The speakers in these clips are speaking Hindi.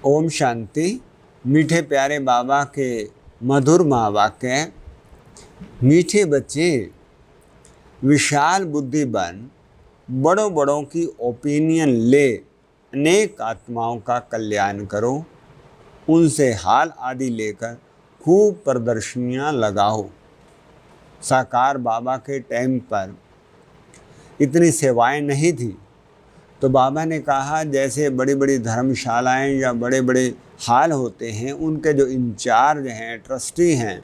ओम शांति। मीठे प्यारे बाबा के मधुर महावाक्य। मीठे बच्चे, विशाल बुद्धि बन, बड़ों बड़ों की ओपिनियन ले, अनेक आत्माओं का कल्याण करो, उनसे हाल आदि लेकर खूब प्रदर्शनियां लगाओ। साकार बाबा के टाइम पर इतनी सेवाएं नहीं थी, तो बाबा ने कहा जैसे बड़ी बड़ी धर्मशालाएं या बड़े बड़े हाल होते हैं, उनके जो इंचार्ज हैं, ट्रस्टी हैं,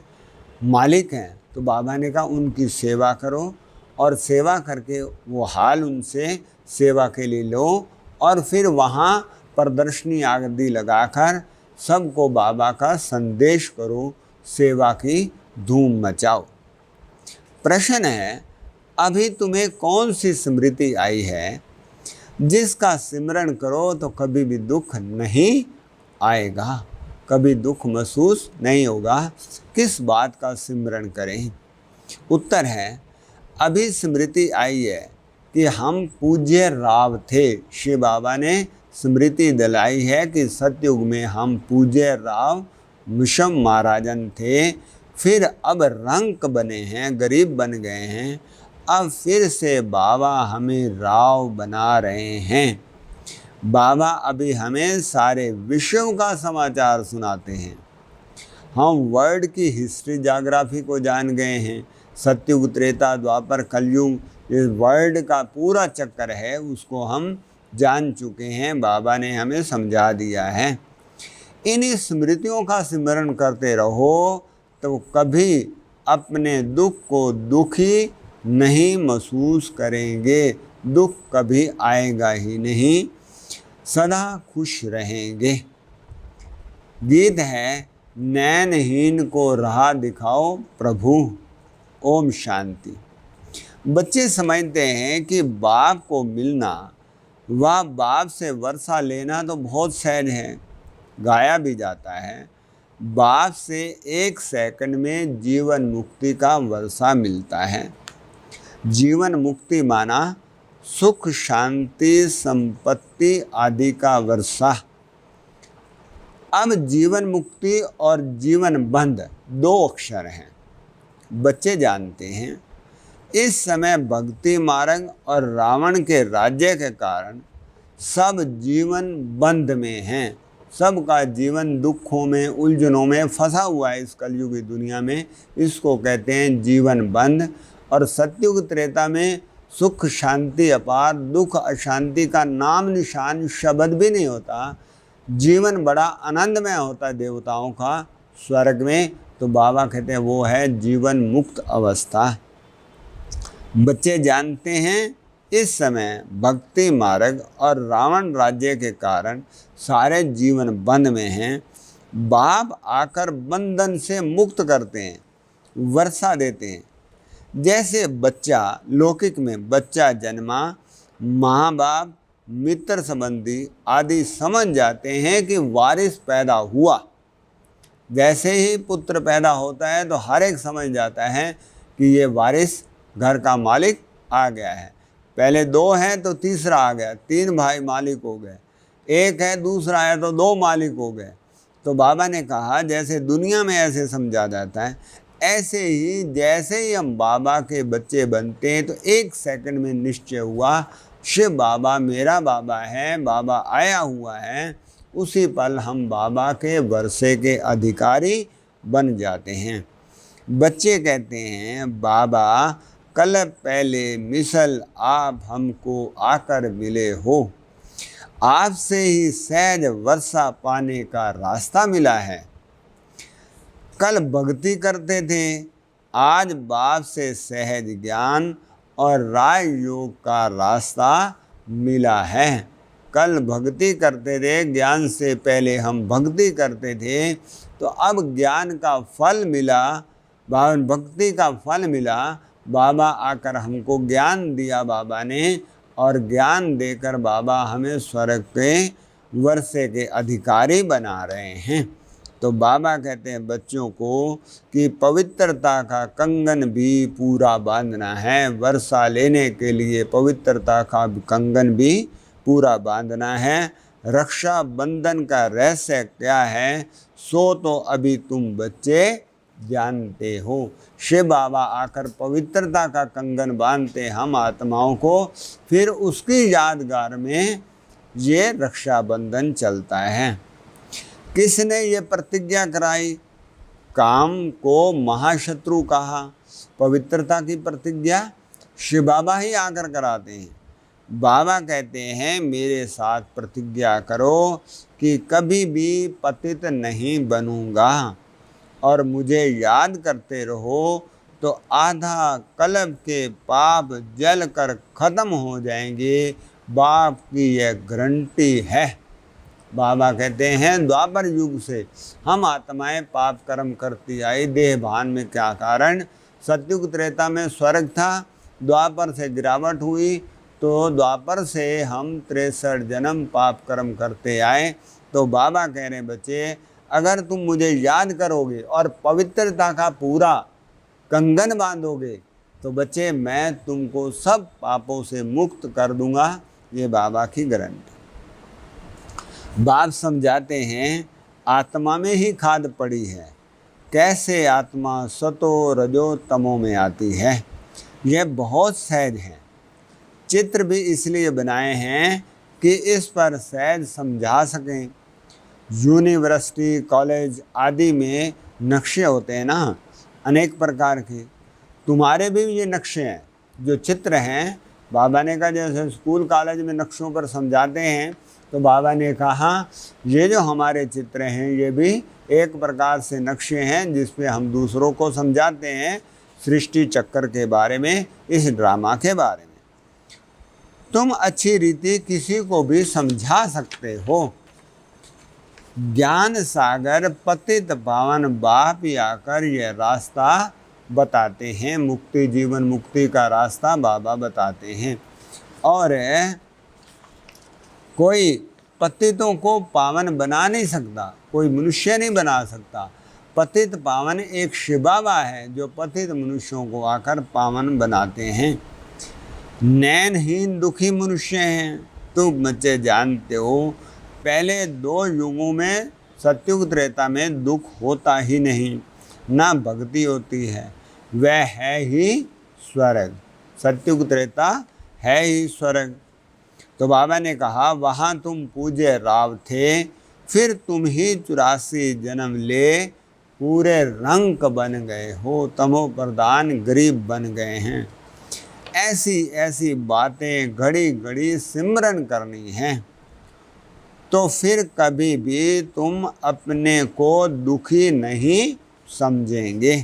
मालिक हैं, तो बाबा ने कहा उनकी सेवा करो और सेवा करके वो हाल उनसे सेवा के लिए लो और फिर वहाँ प्रदर्शनी आदि लगाकर सबको बाबा का संदेश करो, सेवा की धूम मचाओ। प्रश्न है, अभी तुम्हें कौन सी स्मृति आई है जिसका सिमरण करो तो कभी भी दुख नहीं आएगा, कभी दुख महसूस नहीं होगा? किस बात का सिमरण करें? उत्तर है, अभी स्मृति आई है कि हम पूज्य राव थे। शिव बाबा ने स्मृति दिलाई है कि सतयुग में हम पूज्य राव मिशम महाराजन थे, फिर अब रंक बने हैं, गरीब बन गए हैं, अब फिर से बाबा हमें राव बना रहे हैं। बाबा अभी हमें सारे विश्व का समाचार सुनाते हैं। हम वर्ल्ड की हिस्ट्री ज्योग्राफी को जान गए हैं। सतयुग, त्रेता, द्वापर, कलयुग, इस वर्ल्ड का पूरा चक्कर है, उसको हम जान चुके हैं। बाबा ने हमें समझा दिया है। इन्हीं स्मृतियों का स्मरण करते रहो तो कभी अपने दुख को दुखी नहीं महसूस करेंगे, दुख कभी आएगा ही नहीं, सदा खुश रहेंगे। गीत है, नैनहीन को राह दिखाओ प्रभु। ओम शांति। बच्चे समझते हैं कि बाप को मिलना व बाप से वर्षा लेना तो बहुत सहज है, गाया भी जाता है। बाप से 1 सेकंड में जीवन मुक्ति का वर्षा मिलता है। जीवन मुक्ति माना सुख, शांति, संपत्ति आदि का वर्षा। अब जीवन मुक्ति और जीवन बंध 2 अक्षर हैं। बच्चे जानते हैं इस समय भक्ति मार्ग और रावण के राज्य के कारण सब जीवन बंध में हैं। सबका जीवन दुखों में, उलझनों में फंसा हुआ है इस कलयुगी दुनिया में। इसको कहते हैं जीवन बंध। और सतयुग त्रेता में सुख शांति अपार, दुख अशांति का नाम निशान शब्द भी नहीं होता। जीवन बड़ा आनंदमय होता है देवताओं का स्वर्ग में। तो बाबा कहते हैं वो है जीवन मुक्त अवस्था। बच्चे जानते हैं इस समय भक्ति मार्ग और रावण राज्य के कारण सारे जीवन बंध में हैं। बाप आकर बंधन से मुक्त करते हैं, वर्षा देते हैं। जैसे बच्चा, लौकिक में बच्चा जन्मा, माँ बाप, मित्र संबंधी आदि समझ जाते हैं कि वारिस पैदा हुआ। जैसे ही पुत्र पैदा होता है तो हर एक समझ जाता है कि ये वारिस, घर का मालिक आ गया है। पहले 2 हैं तो तीसरा आ गया, 3 भाई मालिक हो गए, 1 है दूसरा है तो 2 मालिक हो गए। तो बाबा ने कहा जैसे दुनिया में ऐसे समझा जाता है, ऐसे ही जैसे ही हम बाबा के बच्चे बनते हैं तो 1 सेकंड में निश्चय हुआ शिव बाबा मेरा बाबा है, बाबा आया हुआ है। उसी पल हम बाबा के वर्षे के अधिकारी बन जाते हैं। बच्चे कहते हैं बाबा कल पहले मिसल आप हमको आकर मिले हो, आपसे ही सहज वर्षा पाने का रास्ता मिला है। कल भक्ति करते थे, आज बाप से सहज ज्ञान और राजयोग का रास्ता मिला है। कल भक्ति करते थे, ज्ञान से पहले हम भक्ति करते थे, तो अब ज्ञान का फल मिला, भक्ति का फल मिला। बाबा आकर हमको ज्ञान दिया बाबा ने, और ज्ञान देकर बाबा हमें स्वर्ग के वर्षे के अधिकारी बना रहे हैं। तो बाबा कहते हैं बच्चों को कि पवित्रता का कंगन भी पूरा बांधना है। वर्षा लेने के लिए पवित्रता का कंगन भी पूरा बांधना है। रक्षा बंधन का रहस्य क्या है सो तो अभी तुम बच्चे जानते हो। शिव बाबा आकर पवित्रता का कंगन बांधते हम आत्माओं को, फिर उसकी यादगार में ये रक्षाबंधन चलता है। किसने ये प्रतिज्ञा कराई? काम को महाशत्रु कहा। पवित्रता की प्रतिज्ञा शिव बाबा ही आकर कराते हैं। बाबा कहते हैं मेरे साथ प्रतिज्ञा करो कि कभी भी पतित नहीं बनूंगा और मुझे याद करते रहो तो आधा कल्प के पाप जल कर खत्म हो जाएंगे। बाप की यह गारंटी है। बाबा कहते हैं द्वापर युग से हम आत्माएं पाप कर्म करती आई। देह भान में क्या कारण? सतयुग त्रेता में स्वर्ग था, द्वापर से गिरावट हुई, तो द्वापर से हम 63 जन्म पाप कर्म करते आए। तो बाबा कह रहे बच्चे अगर तुम मुझे याद करोगे और पवित्रता का पूरा कंगन बांधोगे तो बच्चे मैं तुमको सब पापों से मुक्त कर दूंगा। ये बाबा की गारंटी। बाप समझाते हैं आत्मा में ही खाद पड़ी है। कैसे आत्मा सतो रजो तमो में आती है, यह बहुत सहज है। चित्र भी इसलिए बनाए हैं कि इस पर सहज समझा सकें। यूनिवर्सिटी कॉलेज आदि में नक्शे होते हैं ना अनेक प्रकार के, तुम्हारे भी ये नक्शे हैं जो चित्र हैं। बाबा ने कहा जैसे स्कूल कॉलेज में नक्शों पर समझाते हैं, तो बाबा ने कहा ये जो हमारे चित्र हैं ये भी एक प्रकार से नक्शे हैं जिसपे हम दूसरों को समझाते हैं सृष्टि चक्र के बारे में, इस ड्रामा के बारे में। तुम अच्छी रीति किसी को भी समझा सकते हो। ज्ञान सागर पतित पावन बाप ही आकर यह रास्ता बताते हैं। मुक्ति जीवन मुक्ति का रास्ता बाबा बताते हैं। और कोई पतितों को पावन बना नहीं सकता, कोई मनुष्य नहीं बना सकता। पतित पावन एक शिव बाबा है जो पतित मनुष्यों को आकर पावन बनाते हैं। नैनहीन दुखी मनुष्य हैं। तुम बच्चे जानते हो पहले 2 युगों में सतयुग त्रेता में दुख होता ही नहीं, ना भक्ति होती है, वह है ही स्वर्ग। सतयुग त्रेता है ही स्वर्ग। तो बाबा ने कहा वहाँ तुम पूज्य राव थे, फिर तुम ही 84 जन्म ले पूरे रंक बन गए हो, तमो प्रधान गरीब बन गए हैं। ऐसी ऐसी बातें घड़ी घड़ी सिमरन करनी है तो फिर कभी भी तुम अपने को दुखी नहीं समझेंगे।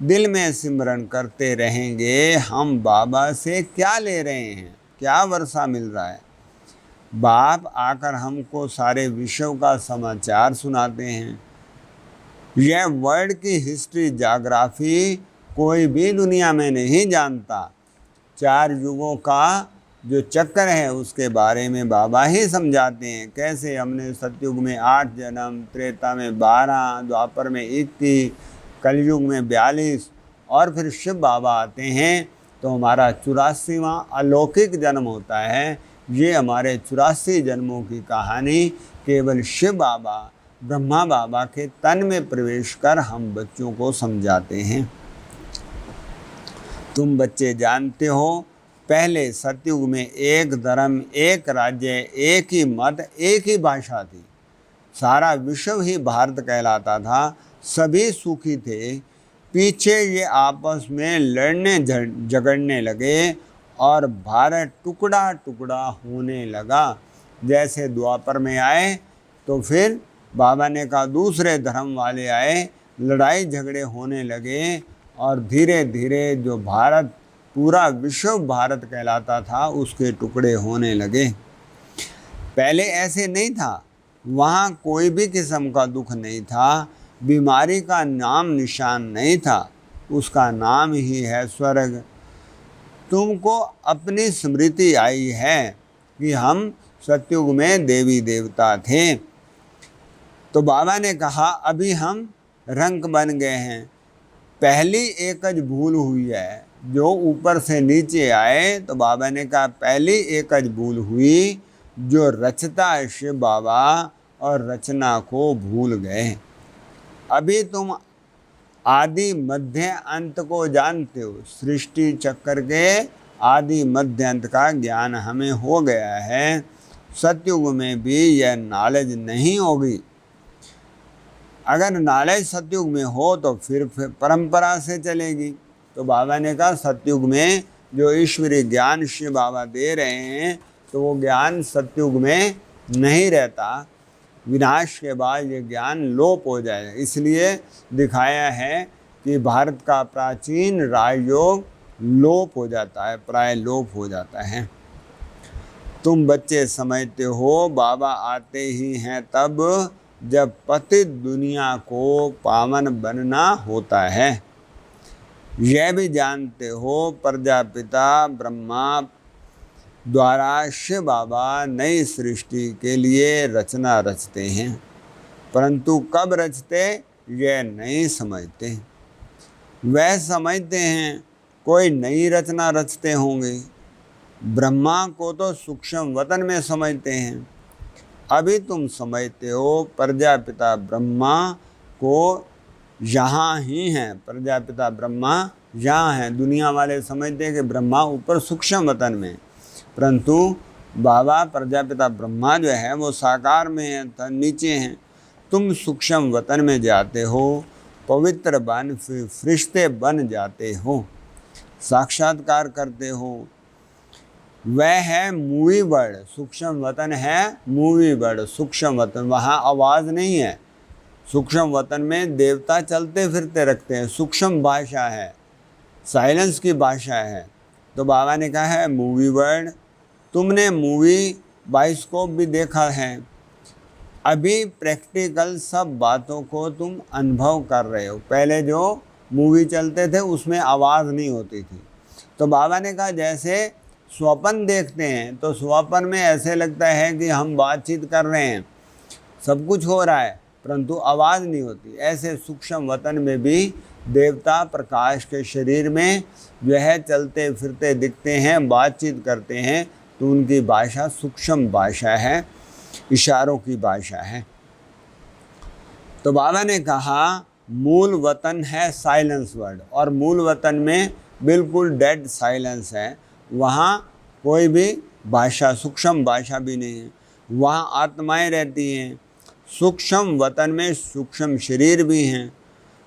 दिल में सिमरन करते रहेंगे हम बाबा से क्या ले रहे हैं, क्या वर्षा मिल रहा है। बाप आकर हमको सारे विश्व का समाचार सुनाते हैं। यह वर्ल्ड की हिस्ट्री जाग्राफी कोई भी दुनिया में नहीं जानता। 4 युगों का जो चक्कर है उसके बारे में बाबा ही समझाते हैं। कैसे हमने सतयुग में 8 जन्म, त्रेता में 12, द्वापर में 21, कलयुग में 42 और फिर शिव बाबा आते हैं तो हमारा 84वां अलौकिक जन्म होता है। ये हमारे 84 जन्मों की कहानी केवल शिव बाबा ब्रह्मा बाबा के तन में प्रवेश कर हम बच्चों को समझाते हैं। तुम बच्चे जानते हो पहले सतयुग में एक धर्म, एक राज्य, एक ही मत, एक ही भाषा थी। सारा विश्व ही भारत कहलाता था, सभी सुखी थे। पीछे ये आपस में लड़ने झगड़ने लगे और भारत टुकड़ा टुकड़ा होने लगा। जैसे द्वापर में आए तो फिर बाबा ने कहा दूसरे धर्म वाले आए, लड़ाई झगड़े होने लगे और धीरे धीरे जो भारत पूरा विश्व भारत कहलाता था उसके टुकड़े होने लगे। पहले ऐसे नहीं था, वहाँ कोई भी किस्म का दुख नहीं था, बीमारी का नाम निशान नहीं था, उसका नाम ही है स्वर्ग। तुमको अपनी स्मृति आई है कि हम सतयुग में देवी देवता थे। तो बाबा ने कहा अभी हम रंक बन गए हैं। पहली एकज भूल हुई है, जो ऊपर से नीचे आए। तो बाबा ने कहा पहली एकज भूल हुई जो रचता है शिव बाबा और रचना को भूल गए। अभी तुम आदि मध्य अंत को जानते हो। सृष्टि चक्र के आदि मध्य अंत का ज्ञान हमें हो गया है। सतयुग में भी यह नॉलेज नहीं होगी। अगर नॉलेज सतयुग में हो तो फिर परंपरा से चलेगी। तो बाबा ने कहा सतयुग में जो ईश्वरीय ज्ञान शिव बाबा दे रहे हैं तो वो ज्ञान सतयुग में नहीं रहता। विनाश के बाद ये ज्ञान लोप हो जाए। इसलिए दिखाया है कि भारत का प्राचीन राजयोग लोप हो जाता है, प्राय लोप हो जाता है। तुम बच्चे समझते हो बाबा आते ही हैं तब जब पतित दुनिया को पावन बनना होता है। यह भी जानते हो प्रजापिता ब्रह्मा द्वारा शिव बाबा नई सृष्टि के लिए रचना रचते हैं, परंतु कब रचते यह नहीं समझते। वह समझते हैं कोई नई रचना रचते होंगे। ब्रह्मा को तो सूक्ष्म वतन में समझते हैं। अभी तुम समझते हो प्रजापिता ब्रह्मा को यहाँ ही हैं। प्रजापिता ब्रह्मा यहाँ हैं। दुनिया वाले समझते हैं कि ब्रह्मा ऊपर सूक्ष्म वतन में, परंतु बाबा प्रजापिता ब्रह्मा जो है वो साकार में है, नीचे हैं। तुम सूक्ष्म वतन में जाते हो, पवित्र बन फरिश्ते बन जाते हो, साक्षात्कार करते हो। वह है मूवी वर्ड। सूक्ष्म वतन है मूवी वर्ड, सूक्ष्म वतन। वहाँ आवाज़ नहीं है। सूक्ष्म वतन में देवता चलते फिरते रखते हैं। सूक्ष्म भाषा है, साइलेंस की भाषा है। तो बाबा ने कहा है मूवी वर्ड। तुमने मूवी बाइस्कोप भी देखा है। अभी प्रैक्टिकल सब बातों को तुम अनुभव कर रहे हो। पहले जो मूवी चलते थे उसमें आवाज़ नहीं होती थी। तो बाबा ने कहा जैसे स्वप्न देखते हैं तो स्वप्न में ऐसे लगता है कि हम बातचीत कर रहे हैं, सब कुछ हो रहा है, परंतु आवाज़ नहीं होती। ऐसे सूक्ष्म वतन में भी देवता प्रकाश के शरीर में वह चलते फिरते दिखते हैं, बातचीत करते हैं। तो उनकी भाषा सूक्ष्म भाषा है, इशारों की भाषा है। तो बाबा ने कहा मूल वतन है साइलेंस वर्ड, और मूल वतन में बिल्कुल डेड साइलेंस है। वहाँ कोई भी भाषा, सूक्ष्म भाषा भी नहीं है। वहाँ आत्माएं रहती हैं। सूक्ष्म वतन में सूक्ष्म शरीर भी हैं,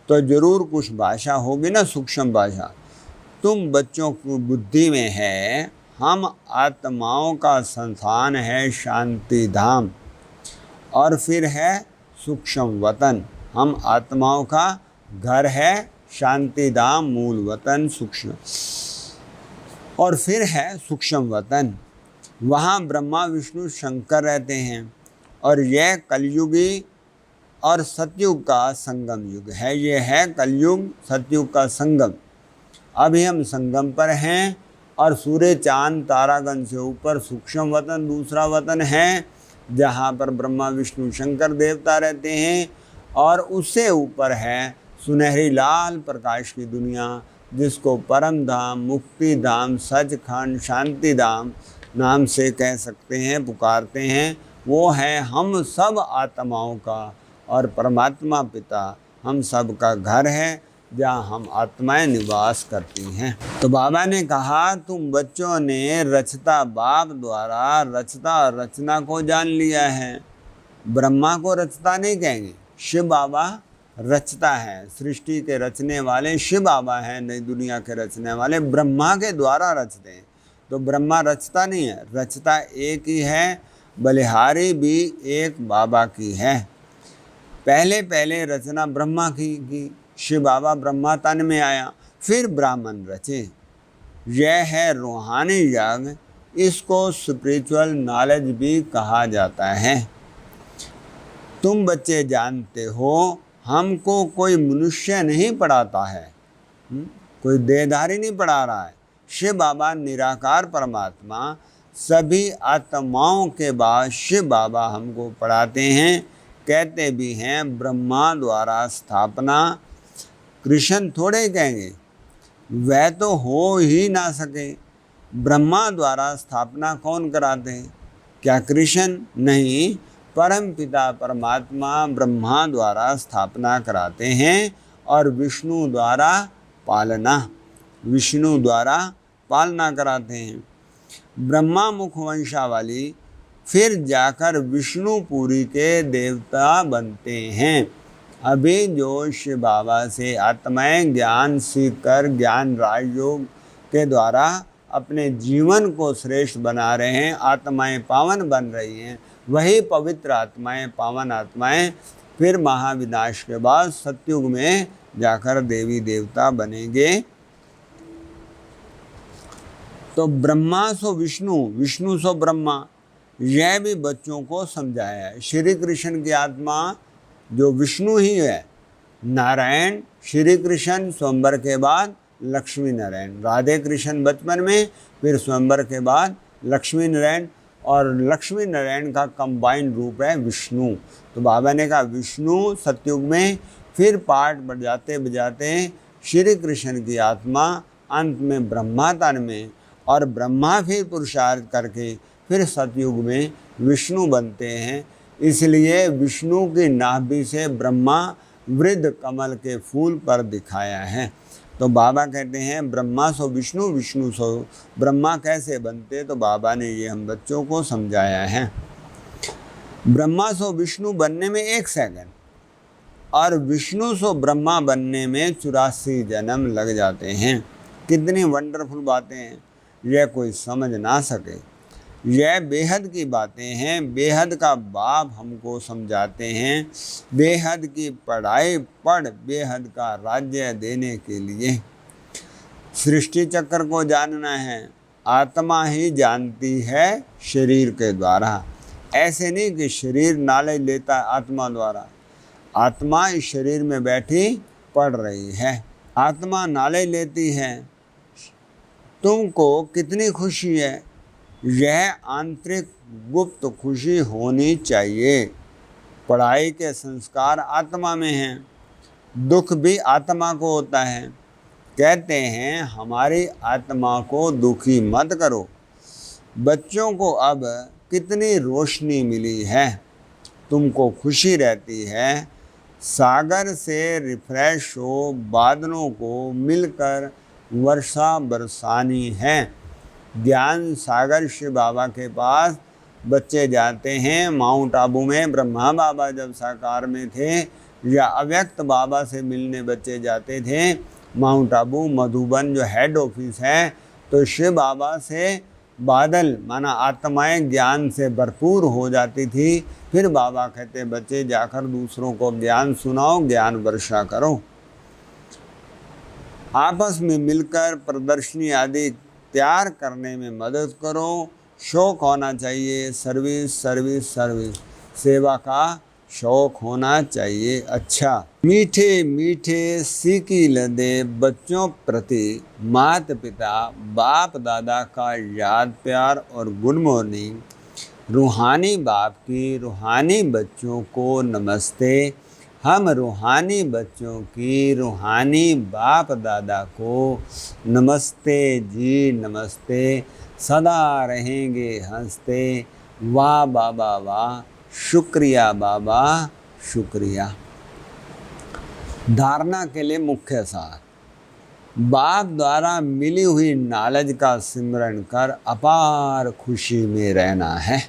तो ज़रूर कुछ भाषा होगी ना, सूक्ष्म भाषा। तुम बच्चों की बुद्धि में है हम आत्माओं का संस्थान है शांति धाम, और फिर है सूक्ष्म वतन। हम आत्माओं का घर है शांति धाम, मूल वतन सूक्ष्म, और फिर है सूक्ष्म वतन। वहाँ ब्रह्मा विष्णु शंकर रहते हैं। और यह कलयुगी और सतयुग का संगम युग है। ये है कलयुग सतयुग का संगम। अभी हम संगम पर हैं, और सूर्य चांद तारागण से ऊपर सूक्ष्म वतन दूसरा वतन है, जहाँ पर ब्रह्मा विष्णु शंकर देवता रहते हैं। और उससे ऊपर है सुनहरी लाल प्रकाश की दुनिया, जिसको परम धाम, मुक्ति धाम, सचखंड, शांति धाम नाम से कह सकते हैं, पुकारते हैं। वो है हम सब आत्माओं का और परमात्मा पिता हम सब का घर है, जहाँ हम आत्माएं निवास करती हैं। तो बाबा ने कहा तुम बच्चों ने रचता बाप द्वारा रचता और रचना को जान लिया है। ब्रह्मा को रचता नहीं कहेंगे, शिव बाबा रचता है। सृष्टि के रचने वाले शिव बाबा हैं, नई दुनिया के रचने वाले ब्रह्मा के द्वारा रचते हैं। तो ब्रह्मा रचता नहीं है, रचता एक ही है। बलिहारी भी एक बाबा की है। पहले पहले रचना ब्रह्मा की शिव बाबा ब्रह्मा तन में आया, फिर ब्राह्मण रचे। यह है रूहानी जग, इसको स्पिरिचुअल नॉलेज भी कहा जाता है। तुम बच्चे जानते हो हमको कोई मनुष्य नहीं पढ़ाता है, कोई देहधारी नहीं पढ़ा रहा है। शिव बाबा निराकार परमात्मा सभी आत्माओं के बाद शिव बाबा हमको पढ़ाते हैं। कहते भी हैं ब्रह्मा द्वारा स्थापना। कृष्ण थोड़े कहेंगे, वह तो हो ही ना सके। ब्रह्मा द्वारा स्थापना कौन कराते हैं? क्या कृष्ण? नहीं, परम पिता परमात्मा ब्रह्मा द्वारा स्थापना कराते हैं और विष्णु द्वारा पालना कराते हैं। ब्रह्मा मुख वंशावली फिर जाकर विष्णुपुरी के देवता बनते हैं। अभी जो शिव बाबा से आत्माएं ज्ञान सीखकर ज्ञान राजयोग के द्वारा अपने जीवन को श्रेष्ठ बना रहे हैं, आत्माएं पावन बन रही हैं, वही पवित्र आत्माएं, पावन आत्माएं फिर महाविनाश के बाद सतयुग में जाकर देवी देवता बनेंगे। तो ब्रह्मा सो विष्णु, विष्णु सो ब्रह्मा, यह भी बच्चों को समझाया है। श्री कृष्ण की आत्मा जो विष्णु ही है, नारायण श्री कृष्ण स्वयंवर के बाद लक्ष्मी नारायण, राधे कृष्ण बचपन में, फिर स्वयंवर के बाद लक्ष्मी नारायण, और लक्ष्मी नारायण का कंबाइंड रूप है विष्णु। तो बाबा ने कहा विष्णु सतयुग में, फिर पाठ बजाते बजाते श्री कृष्ण की आत्मा अंत में ब्रह्मा तन में, और ब्रह्मा फिर पुरुषार्थ करके फिर सतयुग में विष्णु बनते हैं। इसलिए विष्णु की नाभि से ब्रह्मा वृद्ध कमल के फूल पर दिखाया है। तो बाबा कहते हैं ब्रह्मा सो विष्णु, विष्णु सो ब्रह्मा कैसे बनते, तो बाबा ने ये हम बच्चों को समझाया है। ब्रह्मा सो विष्णु बनने में 1 सेकंड और विष्णु सो ब्रह्मा बनने में 84 जन्म लग जाते हैं। कितनी वंडरफुल बातें हैं, यह कोई समझ ना सके। यह बेहद की बातें हैं, बेहद का बाप हमको समझाते हैं। बेहद की पढ़ाई पढ़ बेहद का राज्य देने के लिए। सृष्टि चक्र को जानना है, आत्मा ही जानती है शरीर के द्वारा। ऐसे नहीं कि शरीर नॉलेज लेता है आत्मा द्वारा। आत्मा इस शरीर में बैठी पढ़ रही है, आत्मा नॉलेज लेती है। तुमको कितनी खुशी है, यह आंतरिक गुप्त खुशी होनी चाहिए। पढ़ाई के संस्कार आत्मा में हैं, दुख भी आत्मा को होता है। कहते हैं हमारी आत्मा को दुखी मत करो। बच्चों को अब कितनी रोशनी मिली है, तुमको खुशी रहती है। सागर से रिफ्रेश हो, बादलों को मिलकर वर्षा बरसानी है। ज्ञान सागर शिव बाबा के पास बच्चे जाते हैं। माउंट आबू में ब्रह्मा बाबा जब साकार में थे, या अव्यक्त बाबा से मिलने बच्चे जाते थे। माउंट आबू मधुबन जो हेड ऑफिस है, तो शिव बाबा से बादल माना आत्माएं ज्ञान से भरपूर हो जाती थी। फिर बाबा कहते बच्चे जाकर दूसरों को ज्ञान सुनाओ, ज्ञान वर्षा करो। आपस में मिलकर प्रदर्शनी आदि तैयार करने में मदद करो। शौक होना चाहिए, सर्विस सर्विस सर्विस, सेवा का शौक होना चाहिए। अच्छा, मीठे मीठे सीखी लदे बच्चों प्रति माता पिता बाप दादा का याद प्यार और गुड मॉर्निंग। रूहानी बाप की रूहानी बच्चों को नमस्ते। हम रूहानी बच्चों की रूहानी बाप दादा को नमस्ते जी नमस्ते। सदा रहेंगे हंसते। वाह बाबा वाह, शुक्रिया बाबा शुक्रिया। धारणा के लिए मुख्य सार, बाप द्वारा मिली हुई नॉलेज का सिमरण कर अपार खुशी में रहना है।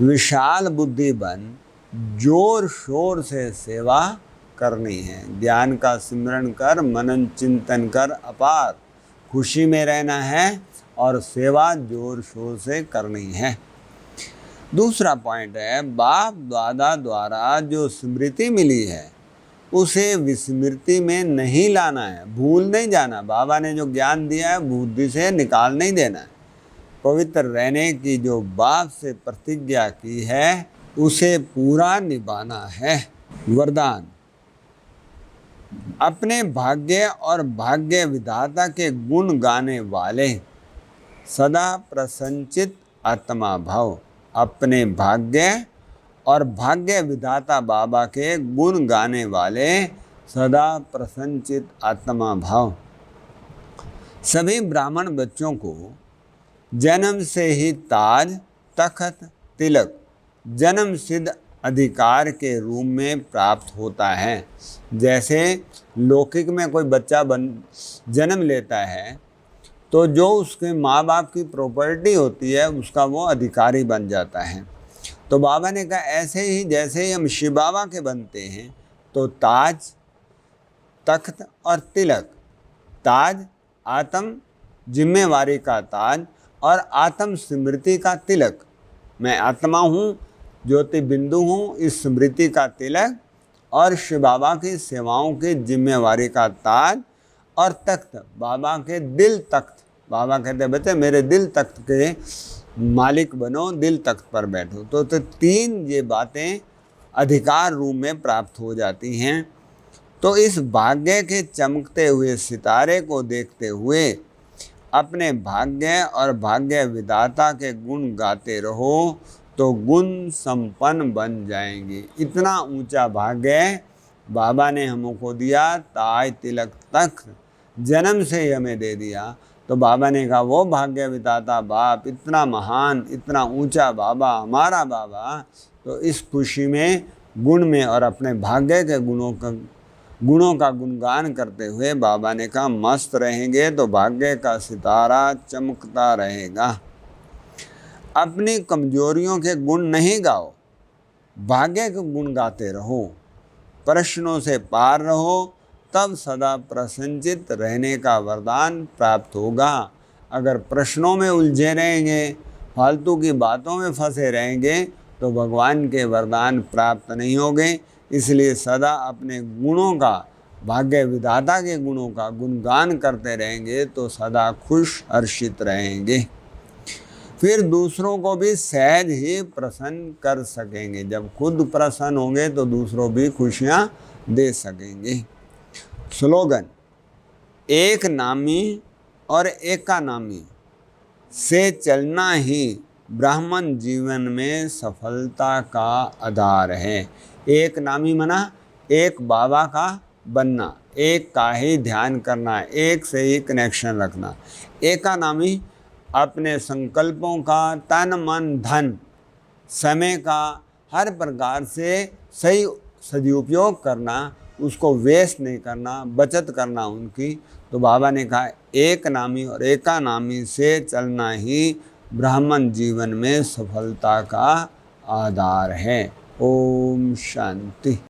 विशाल बुद्धि बन जोर शोर से सेवा करनी है। ज्ञान का सिमरण कर, मनन चिंतन कर अपार खुशी में रहना है और सेवा जोर शोर से करनी है। दूसरा पॉइंट है, बाप दादा द्वारा जो स्मृति मिली है उसे विस्मृति में नहीं लाना है, भूल नहीं जाना। बाबा ने जो ज्ञान दिया है बुद्धि से निकाल नहीं देना है। पवित्र रहने की जो बाप से प्रतिज्ञा की है उसे पूरा निभाना है। वरदान, अपने भाग्य और भाग्य विधाता के गुण गाने वाले सदा प्रसन्नचित आत्मा भव। अपने भाग्य और भाग्य विधाता बाबा के गुण गाने वाले सदा प्रसन्नचित आत्मा भव। सभी ब्राह्मण बच्चों को जन्म से ही ताज तख्त तिलक जन्म सिद्ध अधिकार के रूप में प्राप्त होता है। जैसे लौकिक में कोई बच्चा जन्म लेता है तो जो उसके माँ बाप की प्रॉपर्टी होती है उसका वो अधिकारी बन जाता है। तो बाबा ने कहा ऐसे ही जैसे ही हम शिव बाबा के बनते हैं तो ताज, तख्त और तिलक, ताज आत्म जिम्मेवारी का ताज और आत्म स्मृति का तिलक, मैं आत्मा हूँ, ज्योति बिंदु हूँ, इस स्मृति का तिलक और शिव बाबा की सेवाओं की जिम्मेवारी का ताज और तख्त, बाबा के दिल तख्त, बाबा कहते बच्चे मेरे दिल तख्त के मालिक बनो, दिल तख्त पर बैठो। तो तीन ये बातें अधिकार रूप में प्राप्त हो जाती हैं। तो इस भाग्य के चमकते हुए सितारे को देखते हुए अपने भाग्य और भाग्य विधाता के गुण गाते रहो तो गुण संपन्न बन जाएंगे। इतना ऊंचा भाग्य बाबा ने हमको दिया, ताज तिलक तख्त जन्म से ही हमें दे दिया। तो बाबा ने कहा वो भाग्य विधाता बाप इतना महान, इतना ऊंचा बाबा हमारा बाबा, तो इस खुशी में गुण में और अपने भाग्य के गुणों का गुणगान करते हुए बाबा ने कहा मस्त रहेंगे तो भाग्य का सितारा चमकता रहेगा। अपनी कमजोरियों के गुण नहीं गाओ, भाग्य के गुण गाते रहो, प्रश्नों से पार रहो, तब सदा प्रसन्नचित्त रहने का वरदान प्राप्त होगा। अगर प्रश्नों में उलझे रहेंगे, फालतू की बातों में फंसे रहेंगे तो भगवान के वरदान प्राप्त नहीं होंगे। इसलिए सदा अपने गुणों का, भाग्य विधाता के गुणों का गुणगान करते रहेंगे तो सदा खुश हर्षित रहेंगे। फिर दूसरों को भी सहज ही प्रसन्न कर सकेंगे। जब खुद प्रसन्न होंगे तो दूसरों भी खुशियाँ दे सकेंगे। स्लोगन, एक नामी और एकानामी से चलना ही ब्राह्मण जीवन में सफलता का आधार है। एक नामी मना एक बाबा का बनना, एक का ही ध्यान करना, एक से ही कनेक्शन रखना। एकानामी अपने संकल्पों का, तन मन धन समय का हर प्रकार से सही सदुपयोग करना, उसको वेस्ट नहीं करना, बचत करना उनकी। तो बाबा ने कहा एक नामी और एकानामी से चलना ही ब्राह्मण जीवन में सफलता का आधार है। ओम शांति।